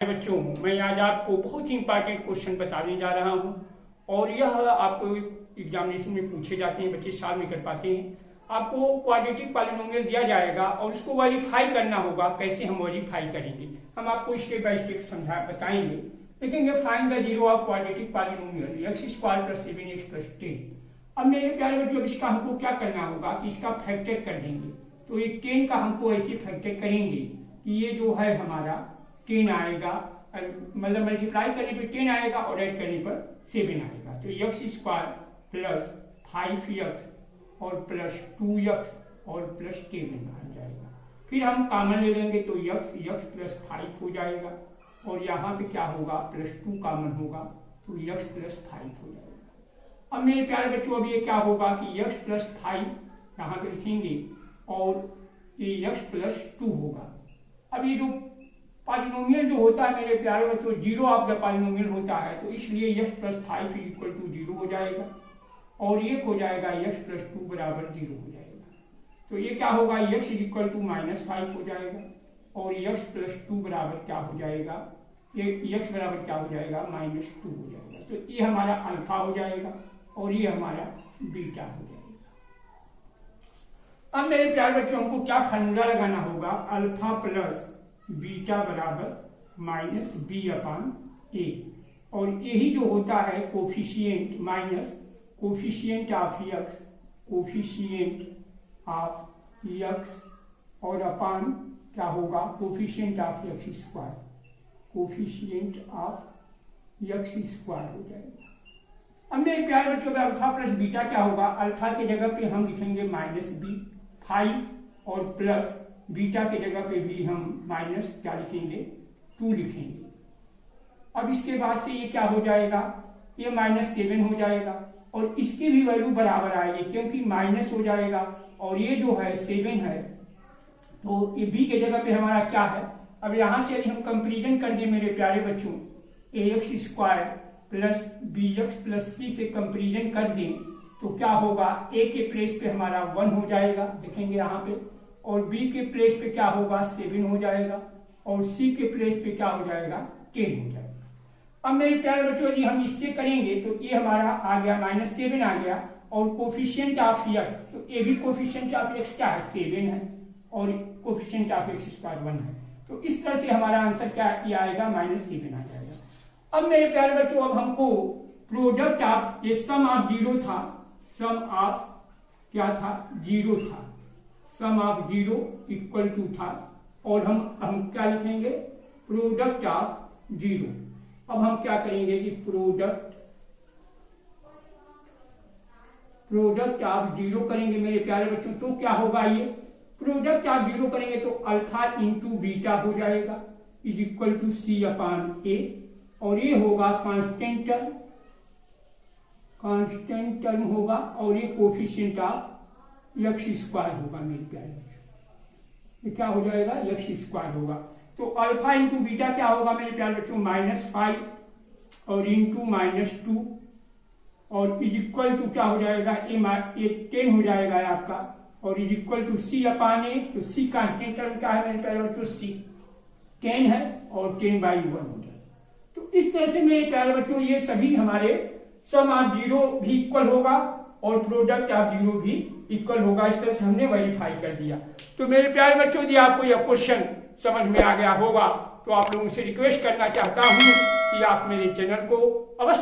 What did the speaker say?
बच्चों, मैं आज आपको बहुत ही इंपॉर्टेंट क्वेश्चन बताने जा रहा हूं और यह आपको एग्जामिनेशन में पूछे जाते हैं, बच्चे सॉल्व नहीं कर पाते हैं। आपको क्वाड्रेटिक पॉलिनोमियल दिया जाएगा और उसको वेरीफाई करना होगा। कैसे हम वेरीफाई करेंगे, हम आपको स्टेप बाय स्टेप समझा बताएंगे। देखेंगे find the zero of quadratic polynomial x² + 7x + 10। अब मेरे प्यारे बच्चों, इसका हमको क्या करना होगा कि इसका फैक्टर कर देंगे। तो ये 10 का हमको ऐसे फैक्टर करेंगे कि ये जो है हमारा 10 आएगा, मतलब मल्टीप्लाई करने पे 10 आएगा और ऐड करने पर 7 आएगा। तो x² + 5x और +2x और +10 आ जाएगा। फिर हम कॉमन ले लेंगे तो x + 5 हो जाएगा और यहाँ पे क्या होगा, +2 कॉमन होगा तो x + 5 हो जाएगा। अब मेरे प्यारे बच्चों, अब ये क्या होगा कि x + 5 यहाँ पे लिखेंगे और ये x + 2 होगा। अब ये जो पॉलिनोमियल जो होता है मेरे प्यारे बच्चों, जीरो ऑफ द पॉलिनोमियल होता है, तो इसलिए x + 5 = 0 हो जाएगा और ये हो जाएगा x + 2 = 0 हो जाएगा। तो ये क्या होगा, x = -5 हो जाएगा और x + 2 बराबर क्या हो जाएगा, ये x बराबर क्या हो जाएगा, -2 हो जाएगा। तो ये हमारा अल्फा हो जाएगा और ये हमारा बीटा हो जाएगा। अब मेरे प्यारे बच्चों, हमको क्या फार्मूला लगाना होगा, अल्फा प्लस बीटा बराबर -b/a। और यही जो होता है coefficient minus coefficient of x, coefficient of x और अपान क्या होगा, coefficient of x², coefficient of x² हो जाएगा। अब मेरे प्यारे बच्चों, अल्फा प्लस बीटा क्या होगा, अल्फा की जगह पे हम लिखेंगे -b5 और प्लस बीटा के जगह पे भी हम माइनस क्या लिखेंगे, 2 लिखेंगे। अब इसके बाद से ये क्या हो जाएगा, ये -7 हो जाएगा और इसकी भी वैल्यू बराबर आएगी क्योंकि माइनस हो जाएगा और ये जो है 7 है, तो ये b के जगह पे हमारा क्या है। अब यहाँ से यदि हम कंपेरिजन कर दें मेरे प्यारे बच्चों, ax² + bx + c से कंपेरिजन कर दें तो क्या होगा, a के प्लेस पे हमारा 1 हो जाएगा, देखेंगे यहाँ पे, और b के प्लेस पे क्या होगा, 7 हो जाएगा और c के प्लेस पे क्या हो जाएगा, 10 हो जाएगा। अब मेरे प्यारे बच्चों, यदि हम इससे करेंगे तो ये हमारा आ गया -7 आ गया और कोफिशिएंट ऑफ x, तो ये भी कोफिशिएंट ऑफ x क्या है, 7 है और कोफिशिएंट ऑफ x² 1 है। तो इस तरह से हमारा आंसर क्या ये आएगा, -7 आ जाएगा। अब मेरे प्यारे बच्चों, अब हमको प्रोडक्ट ऑफ, ये सम ऑफ 0 था, सम ऑफ क्या था, 0 था, सम ऑफ 0 = था और हम क्या लिखेंगे, प्रोडक्ट ऑफ 0। अब हम क्या करेंगे कि प्रोडक्ट ऑफ 0 करेंगे मेरे प्यारे बच्चों, तो क्या होगा, ये प्रोडक्ट ऑफ 0 करेंगे तो अल्फा × बीटा हो जाएगा = c/a और ये होगा कांस्टेंट टर्म होगा और ये कोफिशिएंट ऑफ x² होगा मेरे प्यारे बच्चों, ये क्या हो जाएगा, x² होगा। तो अल्फा × बीटा क्या होगा मेरे प्यारे बच्चों, -5 और × -2 और = क्या हो जाएगा, ये 10 हो जाएगा आपका और = c/a। तो c कांस्टेंट टर्म क्या है मेरे प्यारे बच्चों, c 10 है और 10/1 हो जाएगा। तो इस तरह से मेरे प्यारे बच्चों, ये सभी हमारे सम ऑफ 0 भी इक्वल होगा और प्रोडक्ट ऑफ 0 भी इक्वल होगा। इस तरह से हमने वेरीफाई कर दिया। तो मेरे प्यारे बच्चों, यदि आपको यह क्वेश्चन समझ में आ गया होगा तो आप लोगों से रिक्वेस्ट करना चाहता हूं कि आप मेरे चैनल को अवश्य